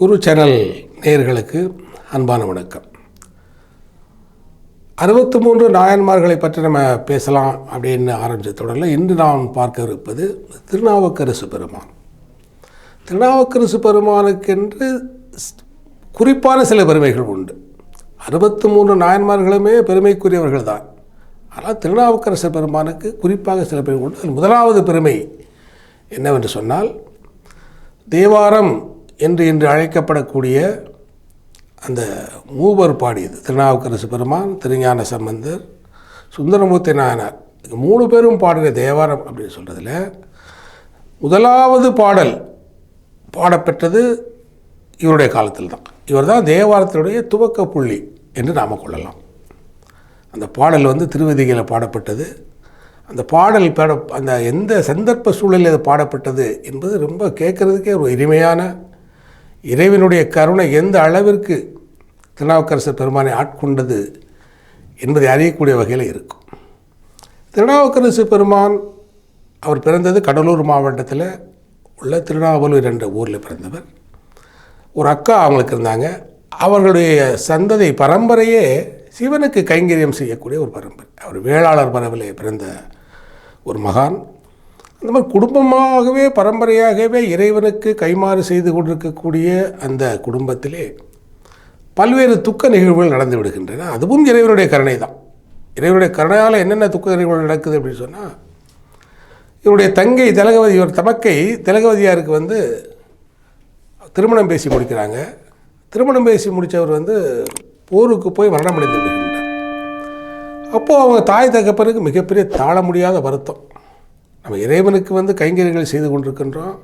குரு channel நேயர்களுக்கு அன்பான வணக்கம். 63 நாயன்மார்களை பற்றி நம்ம பேசலாம் அப்படின்னு ஆரம்பித்த தொடரில் இன்று நாம் பார்க்க இருப்பது திருநாவுக்கரசு பெருமான். திருநாவுக்கரசு பெருமானுக்கென்று குறிப்பான சில பெருமைகள் உண்டு. 63 நாயன்மார்களுமே பெருமைக்குரியவர்கள் தான். ஆனால் திருநாவுக்கரசு பெருமானுக்கு குறிப்பாக சில பெருமை உண்டு. அதில் முதலாவது பெருமை என்னவென்று சொன்னால், தேவாரம் என்று இன்று அழைக்கப்படக்கூடிய அந்த மூவர் பாடியது திருநாவுக்கரசு பெருமான், திருஞான சம்பந்தர், சுந்தரமூர்த்தி நாயனார், 3 பேரும் பாடின தேவாரம் அப்படின்னு சொல்கிறதுல முதலாவது பாடல் பாடப்பெற்றது இவருடைய காலத்தில் தான். இவர் தான் தேவாரத்தினுடைய துவக்க புள்ளி என்று நாம் கொள்ளலாம். அந்த பாடல் திருவதிகையில் பாடப்பட்டது. அந்த பாடல் அந்த எந்த சந்தர்ப்ப சூழலில் அது பாடப்பட்டது என்பது ரொம்ப கேட்குறதுக்கே ஒரு இனிமையான, இறைவனுடைய கருணை எந்த அளவிற்கு திருநாவுக்கரசு பெருமானை ஆட்கொண்டது என்பதை அறியக்கூடிய வகையில் இருக்கும். திருநாவுக்கரசு பெருமான் அவர் பிறந்தது கடலூர் மாவட்டத்தில் உள்ள திருநாவலூர் என்ற ஊரில் பிறந்தவர். ஒரு அக்கா அவங்களுக்கு இருந்தாங்க. அவர்களுடைய சந்ததி பரம்பரையே சிவனுக்கு கைங்கரியம் செய்யக்கூடிய ஒரு பரம்பரை. அவர் வேளாளர் பரவலே பிறந்த ஒரு மகான். அந்த மாதிரி குடும்பமாகவே பரம்பரையாகவே இறைவனுக்கு கைமாறு செய்து கொண்டிருக்கக்கூடிய அந்த குடும்பத்திலே பல்வேறு துக்க நிகழ்வுகள் நடந்து விடுகின்றன. அதுவும் இறைவனுடைய கருணை தான். இறைவனுடைய கருணையால் என்னென்ன துக்க நிகழ்வுகள் நடக்குது அப்படின்னு சொன்னால், இவருடைய தங்கை திலகவதி, இவர் தமக்கை திலகவதியாருக்கு திருமணம் பேசி முடிக்கிறாங்க. திருமணம் பேசி முடித்தவர் போருக்கு போய் மரணமடைந்து விடுகின்றார். அப்போது அவங்க தாய் தகப்பனுக்கு மிகப்பெரிய தாழ முடியாத வருத்தம். நம்ம இறைவனுக்கு கைங்கரியங்கள் செய்து கொண்டிருக்கின்றோம்,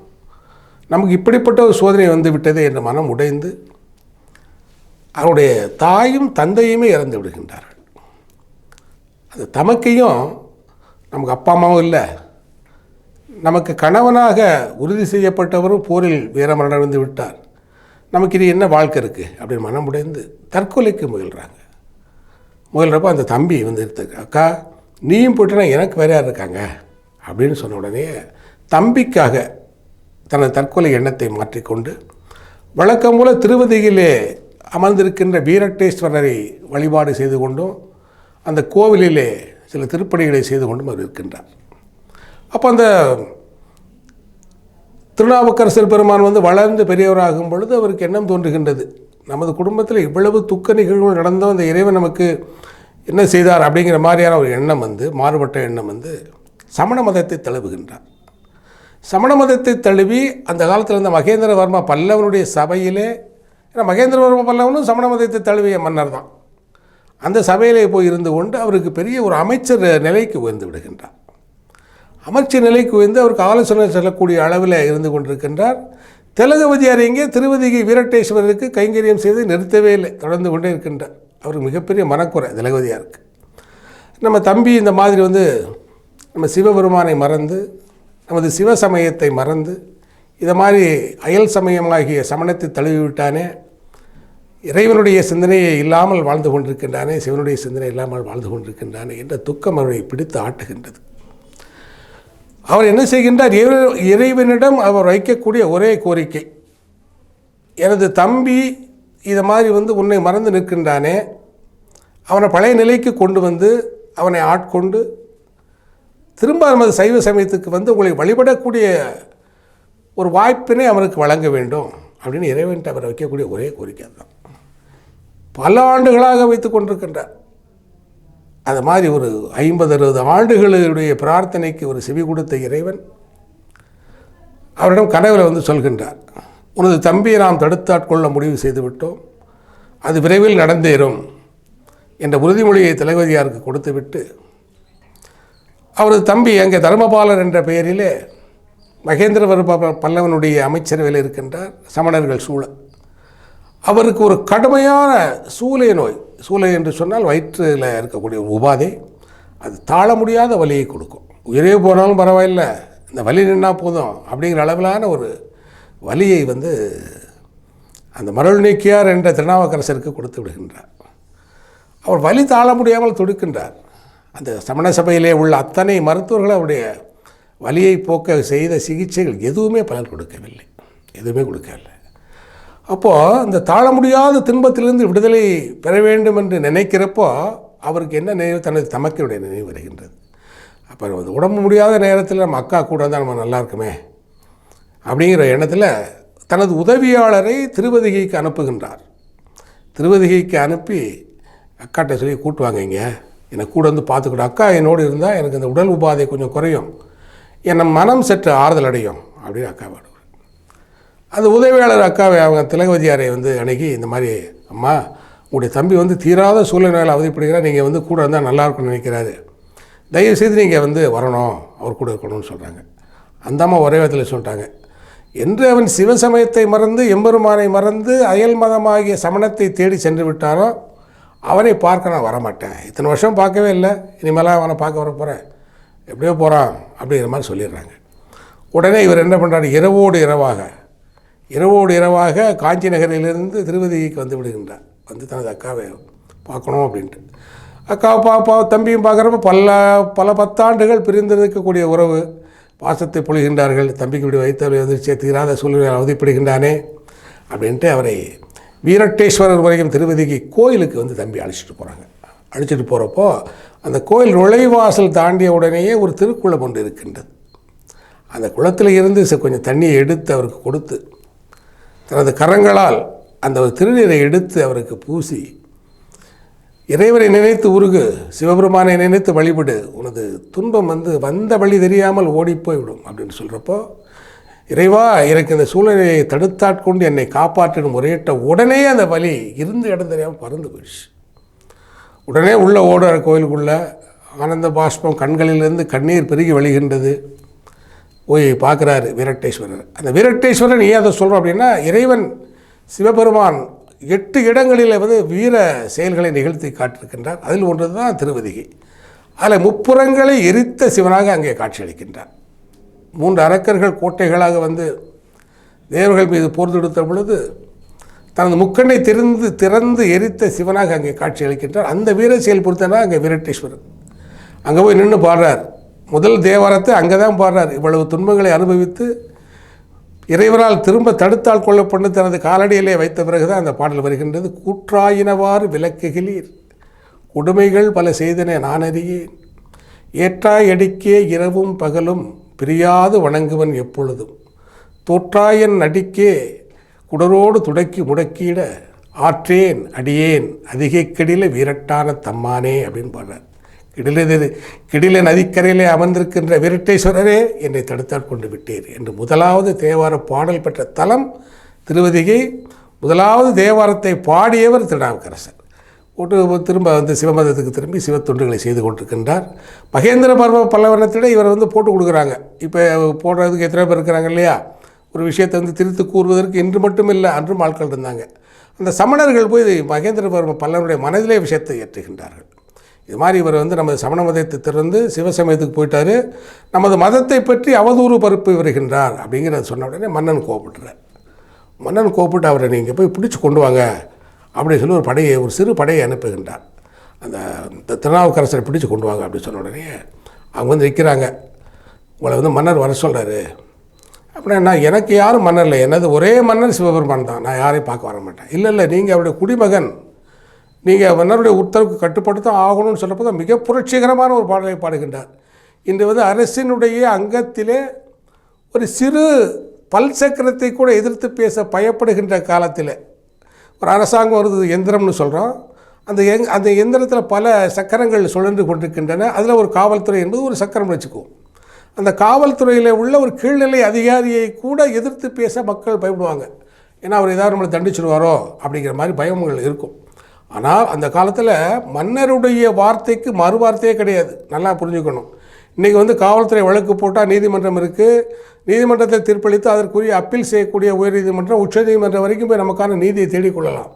நமக்கு இப்படிப்பட்ட ஒரு சோதனை விட்டதே என்ற மனம் உடைந்து அவருடைய தாயும் தந்தையுமே இறந்து விடுகின்றார்கள். அந்த தமக்கையும் நமக்கு அப்பா அம்மாவும் இல்லை, நமக்கு கணவனாக உறுதி செய்யப்பட்டவரும் போரில் வீரமரணம் விட்டார், நமக்கு இது என்ன வாழ்க்கை இருக்குது அப்படின்னு மனம் உடைந்து தற்கொலைக்கு முயல்கிறாங்க. முயல்றப்போ அந்த தம்பி எடுத்துக்க, அக்கா நீயும் போயிட்டுனா எனக்கு வேற யார் இருக்காங்க அப்படின்னு சொன்ன உடனே தம்பிக்காக தனது தற்கொலை எண்ணத்தை மாற்றிக்கொண்டு வழக்கம் போல திருவதியிலே அமர்ந்திருக்கின்ற வீரட்டேஸ்வரரை வழிபாடு செய்து கொண்டும் அந்த கோவிலிலே சில திருப்பணிகளை செய்து கொண்டும் அவர் இருக்கின்றார். அப்போ அந்த திருநாவுக்கரசர் பெருமான் வளர்ந்து பெரியவராகும் பொழுது அவருக்கு எண்ணம் தோன்றுகின்றது, நமது குடும்பத்தில் இவ்வளவு துக்க நிகழ்வுகள் நடந்தோம், அந்த இறைவன் நமக்கு என்ன செய்தார் அப்படிங்கிற மாதிரியான ஒரு எண்ணம் மாறுபட்ட எண்ணம் சமண மதத்தை தழுவுகின்றார். சமண மதத்தை தழுவி அந்த காலத்தில் இருந்த மகேந்திரவர்ம பல்லவனுடைய சபையிலே, ஏன்னா மகேந்திரவர்ம பல்லவனும் சமண மதத்தை தழுவிய மன்னர் தான், அந்த சபையிலே போய் இருந்து கொண்டு அவருக்கு பெரிய ஒரு அமைச்சர் நிலைக்கு உயர்ந்து விடுகின்றார். அமைச்சர் நிலைக்கு உயர்ந்து அவருக்கு ஆலோசனை செல்லக்கூடிய அளவில் இருந்து கொண்டிருக்கின்றார். திலகவதியார் எங்கே திருவதிகை வீரட்டேஸ்வரருக்கு கைங்கரியம் செய்து நிறுத்தவே இல்லை, தொடர்ந்து கொண்டே இருக்கின்றார். அவருக்கு மிகப்பெரிய மனக்குறை திலகவதியாருக்கு. நம்ம தம்பி இந்த மாதிரி நம்ம சிவபெருமானை மறந்து, நமது சிவ சமயத்தை மறந்து, இதை மாதிரி அயல் சமயமாகிய சமணத்தை தழுவிவிட்டானே, இறைவனுடைய சிந்தனையை இல்லாமல் வாழ்ந்து கொண்டிருக்கின்றானே, சிவனுடைய சிந்தனை இல்லாமல் வாழ்ந்து கொண்டிருக்கின்றானே என்ற துக்கம் அவரை பிடித்து ஆட்டுகின்றது. அவர் என்ன செய்கின்றார், இறைவனிடம் அவர் வைக்கக்கூடிய ஒரே கோரிக்கை, எனது தம்பி இதை மாதிரி உன்னை மறந்து நிற்கின்றானே, அவனை பழைய நிலைக்கு கொண்டு அவனை ஆட்கொண்டு திரும்ப நமது சைவ சமயத்துக்கு உங்களை வழிபடக்கூடிய ஒரு வாய்ப்பினை அவனுக்கு வழங்க வேண்டும் அப்படின்னு இறைவன்ட்டு அவரை வைக்கக்கூடிய ஒரே கோரிக்கை தான். பல ஆண்டுகளாக வைத்து கொண்டிருக்கின்றார். அது மாதிரி ஒரு 50-60 ஆண்டுகளுடைய பிரார்த்தனைக்கு ஒரு செவி கொடுத்த இறைவன் அவரிடம் கனவில் சொல்கின்றார், உனது தம்பியை நாம் தடுத்தாட்கொள்ள முடிவு செய்துவிட்டோம், அது விரைவில் நடந்தேறும் என்ற உறுதிமொழியை திலகவதியாருக்கு கொடுத்துவிட்டு, அவரது தம்பி அங்கே தர்மபாலர் என்ற பெயரிலே மகேந்திரவர்ம பல்லவனுடைய அமைச்சரவையில் இருக்கின்றார். சமணர்கள் சூழ அவருக்கு ஒரு கடுமையான சூளை நோய், சூளை என்று சொன்னால் வயிற்றில் இருக்கக்கூடிய ஒரு உபாதை, அது தாழ முடியாத வலியை கொடுக்கும். உயிரே போனாலும் பரவாயில்லை, இந்த வலி நின்னால் போதும் அப்படிங்கிற அளவிலான ஒரு வலியை அந்த மருள் நீக்கியார் என்ற திருநாவுக்கரசருக்கு கொடுத்து விடுகின்றார். அவர் வலி தாழ முடியாமல் துடிக்கின்றார். அந்த சமண சபையிலே உள்ள அத்தனை மருத்துவர்கள் அவருடைய வலியை போக்க செய்த சிகிச்சைகள் எதுவுமே பலன் கொடுக்கவில்லை, எதுவுமே கொடுக்கவில்லை. அப்போது இந்த தாழ முடியாத துன்பத்திலிருந்து விடுதலை பெற வேண்டும் என்று நினைக்கிறப்போ அவருக்கு என்ன நினைவு, தனது தமக்கையுடைய நினைவு வருகின்றது. அப்போ உடம்பு முடியாத நேரத்தில் நம்ம அக்கா கூட தான் நம்ம நல்லா இருக்குமே அப்படிங்கிற எண்ணத்தில் தனது உதவியாளரை திருவதிகைக்கு அனுப்புகின்றார். திருவதிகைக்கு அனுப்பி அக்காட்ட சொல்லி கூட்டுவாங்க, இங்கே என்னை கூட வந்து பார்த்துக்கிட்டோம், அக்கா என்னோடு இருந்தால் எனக்கு இந்த உடல் உபாதை கொஞ்சம் குறையும், என் மனம் சற்று ஆறுதல் அடையும் அப்படின்னு அக்கா பாடுவார். அது உதவியாளர் அக்காவை அவங்க திலகவதியாரை வந்து அணுகி, இந்த மாதிரி அம்மா உங்களுடைய தம்பி வந்து தீராத சூழ்நிலையில் அவதிப்படுகிறார், நீங்கள் வந்து கூட இருந்தால் நல்லாயிருக்கும்னு நினைக்கிறாரு, தயவுசெய்து நீங்கள் வந்து வரணும், அவர் கூட இருக்கணும்னு சொல்கிறாங்க. அந்த அம்மா ஒரே விதத்தில் சொல்லிட்டாங்க, என்று அவன் சிவசமயத்தை மறந்து எம்பெருமானை மறந்து அயல் மதமாகிய சமணத்தை தேடி சென்று விட்டாரோ அவனை பார்க்க நான் வரமாட்டேன், இத்தனை வருஷம் பார்க்கவே இல்லை, இனிமேலாம் அவனை பார்க்க வர போகிறேன், எப்படியோ போகிறான் அப்படிங்கிற மாதிரி சொல்லிடுறாங்க. உடனே இவர் என்ன பண்ணுறாரு, இரவோடு இரவாக காஞ்சி நகரிலிருந்து திருவதிகைக்கு வந்து விடுகின்றார். வந்து தனது அக்காவை பார்க்கணும் அப்படின்ட்டு. அக்காவை தம்பியும் பார்க்குறப்ப பல பத்தாண்டுகள் பிரிந்திருக்கக்கூடிய உறவு, பாசத்தை பொழிகின்றார்கள். தம்பிக்கு இப்படி வைத்தவரை எதிர்த்து தீராத சூழ்நிலை அவதிப்படுகின்றானே அப்படின்ட்டு அவரை வீரட்டேஸ்வரர் வரைக்கும் திருவதிகை கோயிலுக்கு வந்து தம்பி அழைச்சிட்டு போகிறாங்க. அழைச்சிட்டு போகிறப்போ அந்த கோயில் நுழைவாசல் தாண்டிய உடனேயே ஒரு திருக்குளம் ஒன்று இருக்கின்றது. அந்த குளத்தில் இருந்து கொஞ்சம் தண்ணியை எடுத்து அவருக்கு கொடுத்து தனது கரங்களால் அந்த ஒரு திருநீரை எடுத்து அவருக்கு பூசி, இறைவனை நினைத்து உருகு, சிவபெருமானை நினைத்து வழிபடு, உனது துன்பம் வந்து வந்த வழி தெரியாமல் ஓடிப்போய்விடும் அப்படின்னு சொல்கிறப்போ, இறைவா எனக்கு இந்த சூழ்நிலையை தடுத்தாட்கொண்டு என்னை காப்பாற்றிடும் முறையிட்ட உடனே அந்த வலி இருந்து இடம் தெரியாமல் பறந்து போயிடுச்சு. உடனே உள்ளே ஓடுற கோயிலுக்குள்ளே ஆனந்த பாஷ்பம் கண்களிலிருந்து கண்ணீர் பெருகி வழிகின்றது. போய் பார்க்குறாரு வீரட்டேஸ்வரர். அந்த வீரட்டேஸ்வரன் ஏன் அதை சொல்கிறோம் அப்படின்னா, இறைவன் சிவபெருமான் 8 இடங்களில் வந்து வீர செயல்களை நிகழ்த்தி காட்டியிருக்கின்றார். அதில் ஒன்று தான் திருவதிகை. அதில் முப்புறங்களை எரித்த சிவனாக அங்கே காட்சியளிக்கின்றார். 3 அரக்கர்கள் கோட்டைகளாக வந்து தேவர்கள் மீது போர் தொடுத்த பொழுது தனது முக்கண்ணை திறந்து எரித்த சிவனாக அங்கே காட்சியளிக்கின்றார். அந்த வீர செயல் பொறுத்தனா அங்கே வீரட்டேஸ்வரர் அங்கே போய் நின்று பாடுறார். முதல் தேவாரத்தை அங்கே தான் பாடுறார். இவ்வளவு துன்பங்களை அனுபவித்து இறைவனால் திரும்ப தடுத்தால் கொள்ளப்பட்டு தனது காலடியிலே வைத்த பிறகுதான் அந்த பாடல் வருகின்றது. கூற்றாயினவாறு விளக்குகிலீர், கொடுமைகள் பல செய்தன நான் அறியேன், ஏற்றாய் அடிக்கே இரவும் பகலும் பிரியாது வணங்குவன் எப்பொழுதும், தோற்றாயன் அடிக்கே குடரோடு துடக்கி முடக்கிட ஆற்றேன் அடியேன் அதிகை கெடில வீரட்டான தம்மானே அப்படின்னு பாடுறார். கிடில நதிக்கரையிலே அமர்ந்திருக்கின்ற வீரட்டேஸ்வரரே என்னை தடுத்தாற் கொண்டு விட்டீர் என்று முதலாவது தேவார பாடல் பெற்ற தலம் திருவதிகை. முதலாவது தேவாரத்தை பாடியவர் திருநாவுக்கரசர். திரும்ப வந்து சிவமதத்துக்கு திரும்பி சிவத்தொண்டுகளை செய்து கொண்டிருக்கின்றார். மகேந்திர பர்வ பல்லவனத்திட இவரை வந்து போட்டு கொடுக்குறாங்க. இப்போ போடுறதுக்கு எத்தனை பேர் இருக்கிறாங்க இல்லையா? ஒரு விஷயத்தை வந்து திரித்து கூறுவதற்கு இன்று மட்டும் இல்லை, அன்றும் ஆட்கள் இருந்தாங்க. அந்த சமணர்கள் போய் மகேந்திர பர்வ பல்லவனுடைய மனதிலே விஷயத்தை ஏற்றுகின்றார்கள். இது மாதிரி இவர் வந்து நமது சமண மதத்தை திறந்து சிவசமயத்துக்கு போயிட்டார், நமது மதத்தை பற்றி அவதூறு பரப்பி வருகின்றார் அப்படிங்கிறத சொன்ன உடனே மன்னன் கோவப்பட்டுறார். மன்னன் கோவப்பட்டு அவரை நீங்கள் போய் பிடிச்சி கொண்டு வாங்க அப்படின்னு சொல்லி ஒரு சிறு படையை அனுப்புகின்றார். அந்த திருநாவுக்கரசரை பிடிச்சி கொண்டு வாங்க அப்படின்னு சொன்ன உடனே அவங்க வந்து நிற்கிறாங்க. உங்களை வந்து மன்னர் வர சொல்கிறாரு அப்படின்னா, எனக்கு யாரும் மன்னர் இல்லை, எனது ஒரே மன்னர் சிவபெருமான் தான், நான் யாரையும் பார்க்க வர மாட்டேன். இல்லை நீங்கள் அவருடைய குடிமகன், நீங்கள் மன்னருடைய உத்தரவுக்கு கட்டுப்பட்டு தான் ஆகணும்னு சொன்னப்போ தான் மிக புரட்சிகரமான ஒரு பாடலை பாடுகின்றார். இன்று வந்து அரசினுடைய அங்கத்திலே ஒரு சிறு பல் சக்கரத்தை கூட எதிர்த்து பேச பயப்படுகின்ற காலத்தில் ஒரு அரசாங்கம் வருது, எந்திரம்னு சொல்கிறோம். அந்த எந்திரத்தில் பல சக்கரங்கள் சுழன்று கொண்டிருக்கின்றன. அதில் ஒரு காவல்துறை என்பது ஒரு சக்கரம் வச்சுக்குவோம். அந்த காவல்துறையில் உள்ள ஒரு கீழ்நிலை அதிகாரியை கூட எதிர்த்து பேச மக்கள் பயப்படுவாங்க. ஏன்னா அவர் ஏதாவது நம்மளை தண்டிச்சிடுவாரோ அப்படிங்கிற மாதிரி பயங்கள் இருக்கும். ஆனால் அந்த காலத்தில் மன்னருடைய வார்த்தைக்கு மறு வார்த்தையே கிடையாது. நல்லா புரிஞ்சுக்கணும். இன்றைக்கி வந்து காவல்துறை வழக்கு போட்டால் நீதிமன்றம் இருக்குது, நீதிமன்றத்தை தீர்ப்பளித்து அதற்குரிய அப்பீல் செய்யக்கூடிய உயர்நீதிமன்றம் உச்சநீதிமன்றம் வரைக்கும் போய் நமக்கான நீதியை தேடிக்கொள்ளலாம்.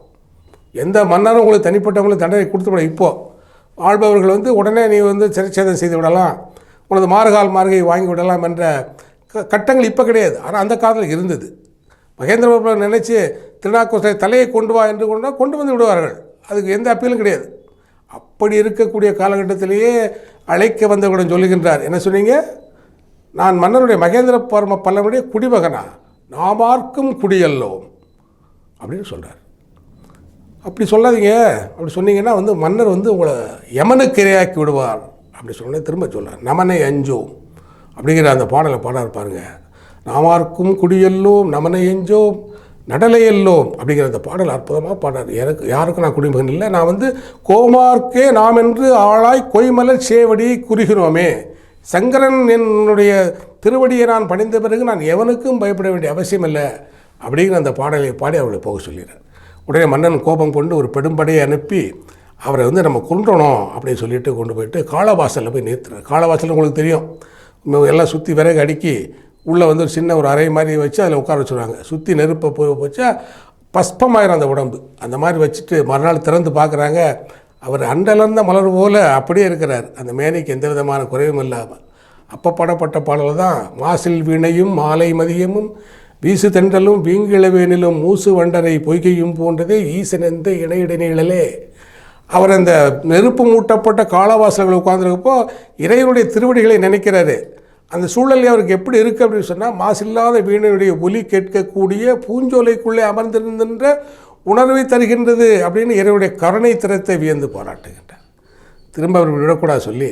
எந்த மன்னரும் உங்களுக்கு தனிப்பட்டவங்களுக்கு தண்டனை கொடுத்துவிட. இப்போது ஆள்பவர்கள் வந்து உடனே நீ வந்து சிறைச்சேதம் செய்து விடலாம், உனது மார்கை வாங்கி விடலாம் என்ற கட்டங்கள் இப்போ கிடையாது. ஆனால் அந்த காலத்தில் இருந்தது. மகேந்திர நினைச்சு திருநாவுக்கரசரை தலையை கொண்டு வா என்று கொண்டு வந்து விடுவார்கள். அதுக்கு எந்த அப்பீலும் கிடையாது. அப்படி இருக்கக்கூடிய காலகட்டத்திலேயே அழைக்க வந்தவுடன் சொல்லுகின்றார், என்ன சொன்னீங்க? நான் மன்னருடைய மகேந்திர பல்லவனுடைய குடிமகனா? நாமார்க்கும் குடியல்லோம் அப்படின்னு சொல்கிறார். அப்படி சொல்லாதீங்க, அப்படி சொன்னீங்கன்னா வந்து மன்னர் வந்து உங்களை யமனுக்கு இரையாக்கி விடுவார் அப்படி சொன்னே திரும்ப சொல்கிறார். நமனை அஞ்சோம் அப்படிங்கிற அந்த பாடலை பாடார் பாருங்க. நாமார்க்கும் குடியெல்லோம் நமனை எஞ்சோம் நடலையெல்லோம் அப்படிங்கிற அந்த பாடல் அற்புதமாக பாடார். எனக்கு யாருக்கும் நான் குடிமகன் இல்லை, நான் வந்து கோமார்க்கே நாம் என்று ஆளாய் கொய்மலர் சேவடியை குறிகிறோமே, சங்கரன் என்னுடைய திருவடியை நான் பணிந்த பிறகு நான் எவனுக்கும் பயப்பட வேண்டிய அவசியம் இல்லை அப்படிங்கிற அந்த பாடலை பாடி அவளை போக சொல்லிடுறார். உடனே மன்னன் கோபம் கொண்டு ஒரு பெரும்படையை அனுப்பி அவரை வந்து நம்ம கொன்றணும் அப்படின்னு சொல்லிட்டு கொண்டு போயிட்டு காளவாசலில் போய் நிறுத்துறார். காளவாசல் உங்களுக்கு தெரியும், எல்லாம் சுற்றி விறகு அடுக்கி உள்ளே வந்து ஒரு சின்ன ஒரு அறை மாதிரி வச்சு அதில் உட்கார வச்சுருவாங்க. சுற்றி நெருப்பை போய் வச்சா பஸ்பமாயிரும் அந்த உடம்பு. அந்த மாதிரி வச்சுட்டு மறுநாள் திறந்து பார்க்குறாங்க, அவர் அண்டலர்ந்த மலர் போல் அப்படியே இருக்கிறார். அந்த மேனைக்கு எந்த விதமான குறைவும் இல்லாமல். அப்போ பாடப்பட்ட பாடல் தான் மாசில் வீணையும் மாலை மதியமும் வீசு தென்றலும் வீங்கிழவேனிலும் மூசு வண்டரை பொய்கையும் போன்றதே ஈசனெந்த இணையிடனிழலே. அவர் அந்த நெருப்பு மூட்டப்பட்ட காளவாசல்களை உட்கார்ந்துருக்கப்போ இறைவனுடைய திருவடிகளை நினைக்கிறாரு. அந்த சூழல் அவருக்கு எப்படி இருக்குது அப்படின்னு சொன்னால், மாசில்லாத வீணையுடைய ஒலி கேட்கக்கூடிய பூஞ்சோலைக்குள்ளே அமர்ந்திருக்கின்ற உணர்வை தருகின்றது அப்படின்னு இறைவனுடைய கருணை திறத்தை வியந்து பாராட்டுகின்றார். திரும்ப அவர் விடக்கூடாது சொல்லி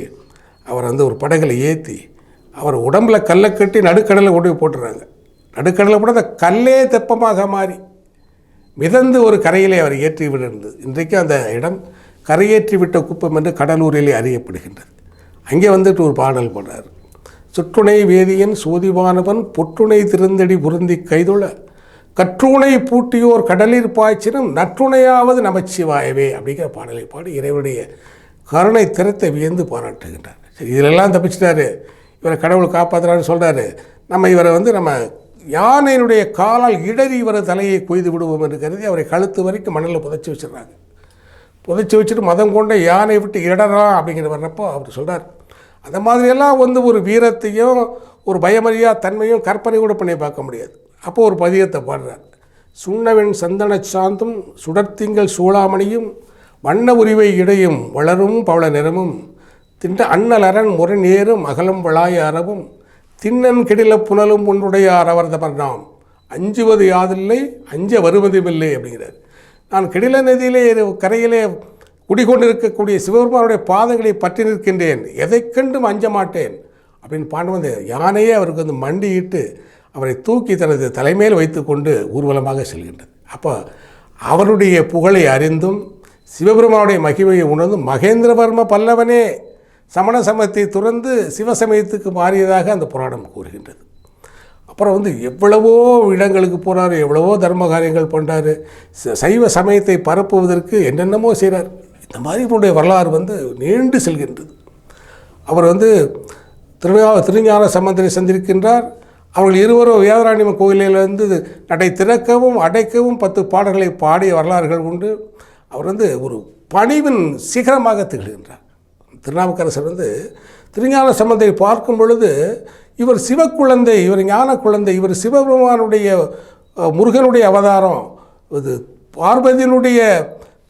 அவர் வந்து ஒரு படகுல ஏற்றி அவர் உடம்பில் கல்லை கட்டி நடுக்கடலை கொண்டு போய் போட்டுறாங்க. நடுக்கடலை கூட அந்த கல்லே தெப்பமாக மாறி மிதந்து ஒரு கரையிலே அவர் ஏற்றி விடுகின்றது. இன்றைக்கு அந்த இடம் கரையேற்றி விட்ட குப்பம் என்று கடலூரிலே அறியப்படுகின்றது. அங்கே வந்துட்டு ஒரு பாடல் போடுறார். சுற்றுணை வேதியன் சோதிவானவன் பொற்றுணை திருந்தடி புருந்தி கைதொழ கற்றுணை பூட்டியோர் கடலில் பாய்ச்சினும் நற்றுணையாவது நமச்சிவாயவே அப்படிங்கிற பாடலை பாடி இறைவனுடைய கருணை திறத்தை வியந்து பாராட்டுகின்றார். சரி, இதிலெல்லாம் தப்பிச்சிட்டாரு, இவரை கடவுள் காப்பாற்றுறான்னு சொல்கிறாரு. நம்ம இவரை வந்து நம்ம யானையினுடைய காலால் இடறி இவரை தலையை கொய்து விடுவோம் என்று கருதி அவரை கழுத்து வரைக்கும் மணலில் புதைச்சி வச்சிடுறாங்க. புதைச்சி வச்சுட்டு மதம் கொண்ட யானை விட்டு இடறலாம் அப்படிங்கிற வர்றப்போ அவர் சொல்கிறார், அந்த மாதிரியெல்லாம் வந்து ஒரு வீரத்தையும் ஒரு பயமறியா தன்மையும் கற்பனை கூட பண்ணி பார்க்க முடியாது. அப்போது ஒரு பதியத்தை பாடுறார். சுண்ணவெண் சந்தன சாந்தும் சுடர்த்திங்கள் சூளாமணியும் வண்ண உரிவை இடையும் வளரும் பவள நிறமும் திண்ட அண்ணல் அரண் முரணேறும் அகலம் வளாய அறவும் திண்ணன் கெடில புனலும் ஒன்றுடையார் அவர்தமர் நாம் அஞ்சுவது யாதில்லை அஞ்ச வருவதுமில்லை அப்படிங்கிறார். நான் கெடில நதியிலே கரையிலே குடிகொண்டிருக்கக்கூடிய சிவபெருமானுடைய பாதங்களை பற்றி நிற்கின்றேன், எதை கண்டும் அஞ்ச மாட்டேன் அப்படின்னு பாண்டு யானையே அவருக்கு வந்து மண்டியிட்டு அவரை தூக்கி தனது தலைமையில் வைத்து கொண்டு ஊர்வலமாக செல்கின்றது. அப்போ அவருடைய புகழை அறிந்தும் சிவபெருமானுடைய மகிமையை உணர்ந்தும் மகேந்திரவர்ம பல்லவனே சமண சமயத்தை துறந்து சிவசமயத்துக்கு மாறியதாக அந்த புராணம் கூறுகின்றது. அப்புறம் வந்து எவ்வளவோ இடங்களுக்கு போகிறார், எவ்வளவோ தர்ம காரியங்கள் பண்ணுறாரு, சைவ சமயத்தை பரப்புவதற்கு என்னென்னமோ செய்கிறார். இந்த மாதிரி இவருடைய வரலாறு வந்து நீண்டு செல்கின்றது. அவர் வந்து திருஞான சம்பந்தரை சந்திருக்கின்றார். அவர்கள் இருவரும் வேதாரண்யம் கோயிலிலிருந்து நடை திறக்கவும் அடைக்கவும் 10 பாடல்களை பாடிய வரலாறுகள் உண்டு. அவர் வந்து ஒரு பணிவின் சிகரமாக திகழ்கின்றார். திருநாவுக்கரசர் வந்து திருஞான சம்பந்தரை பார்க்கும் பொழுது இவர் சிவக்குழந்தை, இவர் ஞான குழந்தை, இவர் சிவபெருமானுடைய முருகனுடைய அவதாரம், இது பார்வதியினுடைய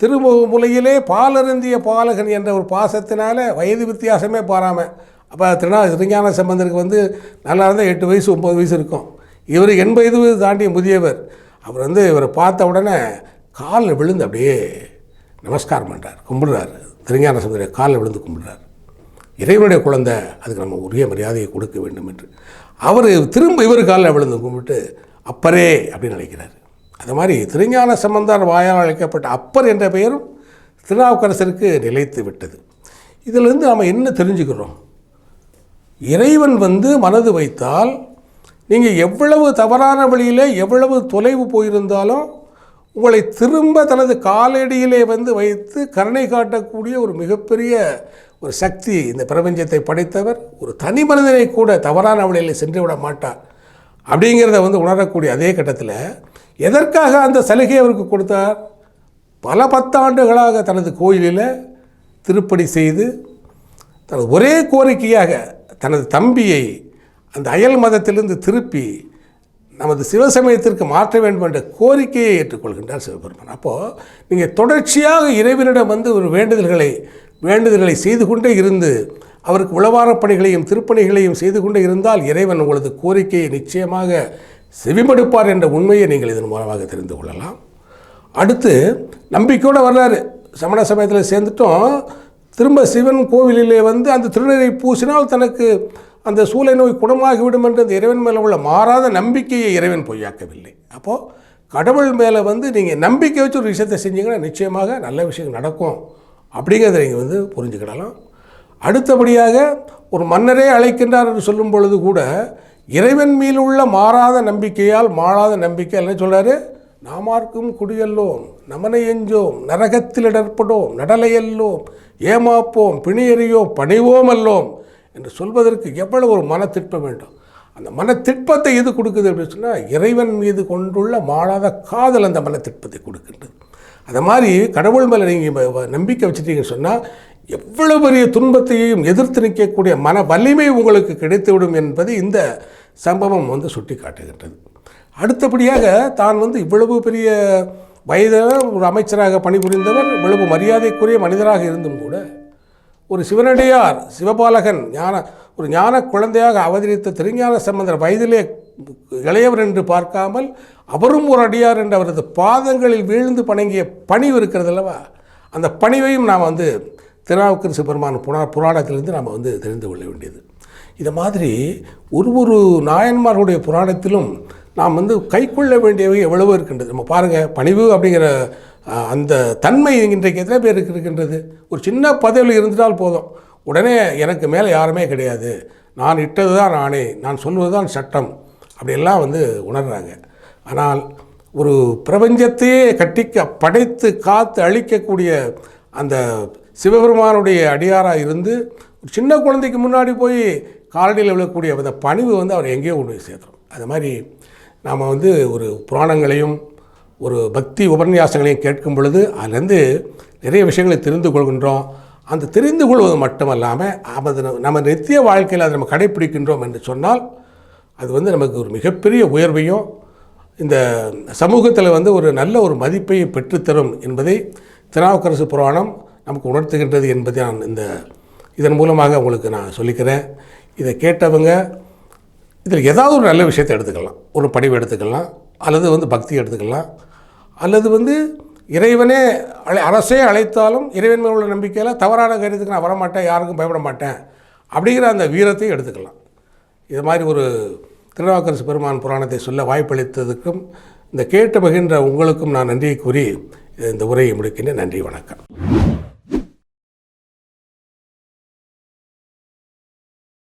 திருமுலையிலே பாலருந்திய பாலகன் என்ற ஒரு பாசத்தினால வயது வித்தியாசமே பாராமல். அப்போ திருஞான சம்பந்தருக்கு வந்து நல்லா இருந்தால் 8 வயசு 9 வயசு இருக்கும். இவர் 80 வயது தாண்டிய முதியவர். அவர் வந்து இவரை பார்த்த உடனே காலில் விழுந்து அப்படியே நமஸ்காரம் பண்ணுறார், கும்பிடுறார். திருஞான சம்பந்தரை காலில் விழுந்து கும்பிடுறார். இறைவனுடைய குழந்தை, அதுக்கு நம்ம உரிய மரியாதையை கொடுக்க வேண்டும் என்று அவர் திரும்ப இவர் காலில் விழுந்து கும்பிட்டு அப்பரே அப்படின்னு அழைக்கிறார். அது மாதிரி திருஞான சம்பந்தர் வாயால் அழைக்கப்பட்ட அப்பர் என்ற பெயரும் திருநாவுக்கரசருக்கு நிலைத்து விட்டது. இதிலிருந்து நாம் என்ன தெரிஞ்சுக்கிறோம்? இறைவன் வந்து மனது வைத்தால் நீங்கள் எவ்வளவு தவறான வழியில் எவ்வளவு தொலைவு போயிருந்தாலும் உங்களை திரும்ப தனது காலடியிலே வந்து வைத்து கருணை காட்டக்கூடிய ஒரு மிகப்பெரிய ஒரு சக்தி இந்த பிரபஞ்சத்தை படைத்தவர். ஒரு தனி மனிதனை கூட தவறான வழியில் சென்று விட மாட்டார் அப்படிங்கிறத வந்து உணரக்கூடிய அதே கட்டத்தில் எதற்காக அந்த சலுகை அவருக்கு கொடுத்தார்? பல 10 ஆண்டுகளாக தனது கோயிலில் திருப்பணி செய்து தனது ஒரே கோரிக்கையாக தனது தம்பியை அந்த அயல் மதத்திலிருந்து திருப்பி நமது சிவசமயத்திற்கு மாற்ற வேண்டும் என்ற கோரிக்கையை ஏற்றுக்கொள்கின்றார் சிவபெருமான். அப்போது நீங்கள் தொடர்ச்சியாக இறைவனிடம் வந்து ஒரு வேண்டுதல்களை செய்து கொண்டே இருந்து அவருக்கு உளவாரப் பணிகளையும் திருப்பணிகளையும் செய்து கொண்டே இருந்தால் இறைவன் உங்களது கோரிக்கையை நிச்சயமாக செவிமடுப்பார் என்ற உண்மையை நீங்கள் இதன் மூலமாக தெரிந்து கொள்ளலாம். அடுத்து நம்பிக்கையோடு வர்றாரு. சமண சமயத்தில் சேர்ந்துட்டோம், திரும்ப சிவன் கோவிலிலே வந்து அந்த திருநீரை பூசினால் தனக்கு அந்த சூளை நோய் குணமாகிவிடும் என்று அந்த இறைவன் மேலே உள்ள மாறாத நம்பிக்கையை இறைவன் பொய்யாக்கவில்லை. அப்போது கடவுள் மேலே வந்து நீங்கள் நம்பிக்கை வச்சு ஒரு விஷயத்தை செஞ்சீங்கன்னா நிச்சயமாக நல்ல விஷயம் நடக்கும் அப்படிங்கிறத நீங்கள் வந்து புரிஞ்சுக்கிடலாம். அடுத்தபடியாக ஒரு மன்னரே அழைக்கின்றார் என்று சொல்லும் பொழுது கூட இறைவன் மீது உள்ள மாறாத நம்பிக்கையால் மாறாத நம்பிக்கை என்ன சொல்கிறாரு? நாமார்க்கும் குடியல்லோம், நமனை எஞ்சோம், நரகத்தில் இடர்படோம், நடலையல்லோம், ஏமாப்போம், பிணியறியோம், பணிவோம் அல்லோம் என்று சொல்வதற்கு எவ்வளவு ஒரு மனத்திட்பம் வேண்டும். அந்த மனத்திட்பத்தை எது கொடுக்குது அப்படின்னு சொன்னால் இறைவன் மீது கொண்டுள்ள மாறாத காதல் அந்த மனத்திட்பத்தை கொடுக்கின்றது. அது மாதிரி கடவுள் மேலே நீங்கள் நம்பிக்கை வச்சுட்டீங்கன்னு சொன்னால் எவ்வளவு பெரிய துன்பத்தையும் எதிர்த்து நிற்கக்கூடிய மன வலிமை உங்களுக்கு கிடைத்துவிடும் என்பது இந்த சம்பவம் வந்து சுட்டி காட்டுகின்றது. அடுத்தபடியாக தான் வந்து இவ்வளவு பெரிய வயதான ஒரு அமைச்சராக பணிபுரிந்தவர், இவ்வளவு மரியாதைக்குரிய மனிதராக இருந்தும் கூட ஒரு சிவனடியார் சிவபாலகன் ஒரு ஞான குழந்தையாக அவதரித்த திருஞான சம்பந்தர் வயதிலே இளையவர் என்று பார்க்காமல் அவரும் ஒரு அடியார் என்று அவரது பாதங்களில் வீழ்ந்து பணங்கிய பணிவு இருக்கிறது அல்லவா, அந்த பணிவையும் நாம் வந்து திருநாவுக்கரசு பெருமான் புராணத்திலிருந்து நாம் வந்து தெரிந்து கொள்ள வேண்டியது. இது மாதிரி ஒரு நாயன்மார்களுடைய புராணத்திலும் நாம் வந்து கை கொள்ள வேண்டியவை எவ்வளவோ இருக்கின்றது. நம்ம பாருங்கள், பணிவு அப்படிங்கிற அந்த தன்மை இன்றைக்கு எத்தனை பேருக்கு இருக்கின்றது? ஒரு சின்ன பதவியில் இருந்துட்டால் போதும், உடனே எனக்கு மேலே யாருமே கிடையாது, நான் இட்டது தான் நானே, நான் சொல்வது தான் சட்டம், அப்படியெல்லாம் வந்து உணர்கிறாங்க. ஆனால் ஒரு பிரபஞ்சத்தையே படைத்து காத்து அழிக்கக்கூடிய அந்த சிவபெருமானுடைய அடியாராக இருந்து ஒரு சின்ன குழந்தைக்கு முன்னாடி போய் காலடியில் விழக்கூடிய அந்த பணிவு வந்து அவர் எங்கேயோ கொண்டு போய் சேர்த்துறோம். அது மாதிரி நாம் வந்து ஒரு புராணங்களையும் ஒரு பக்தி உபன்யாசங்களையும் கேட்கும் பொழுது அதுலேருந்து நிறைய விஷயங்களை தெரிந்து கொள்கின்றோம். அந்த தெரிந்து கொள்வது மட்டுமல்லாமல் அது நம்ம நித்திய வாழ்க்கையில் அதை நம்ம கடைப்பிடிக்கின்றோம் என்று சொன்னால் அது வந்து நமக்கு ஒரு மிகப்பெரிய உயர்வையும் இந்த சமூகத்தில் வந்து ஒரு நல்ல ஒரு மதிப்பை பெற்றுத்தரும் என்பதை திருநாவுக்கரசு புராணம் நமக்கு உணர்த்துகின்றது என்பதை நான் இதன் மூலமாக உங்களுக்கு நான் சொல்லிக்கிறேன். இதை கேட்டவங்க இதில் ஏதாவது ஒரு நல்ல விஷயத்தை எடுத்துக்கலாம், ஒரு படிவு எடுத்துக்கலாம், அல்லது வந்து பக்தி எடுத்துக்கலாம், அல்லது வந்து இறைவனே அரசே அழைத்தாலும் இறைவன் மேல் உள்ள நம்பிக்கையில் தவறான காரியத்துக்கு நான் வரமாட்டேன், யாருக்கும் பயப்பட மாட்டேன் அப்படிங்கிற அந்த வீரத்தையும் எடுத்துக்கலாம். இது மாதிரி ஒரு திருநாவுக்கரசு பெருமான் புராணத்தை சொல்ல வாய்ப்பளித்ததுக்கும் இந்த கேட்டு மகிழ்ந்த உங்களுக்கும் நான் நன்றியை கூறி இந்த உரையை முடிக்கின்றேன். நன்றி, வணக்கம்.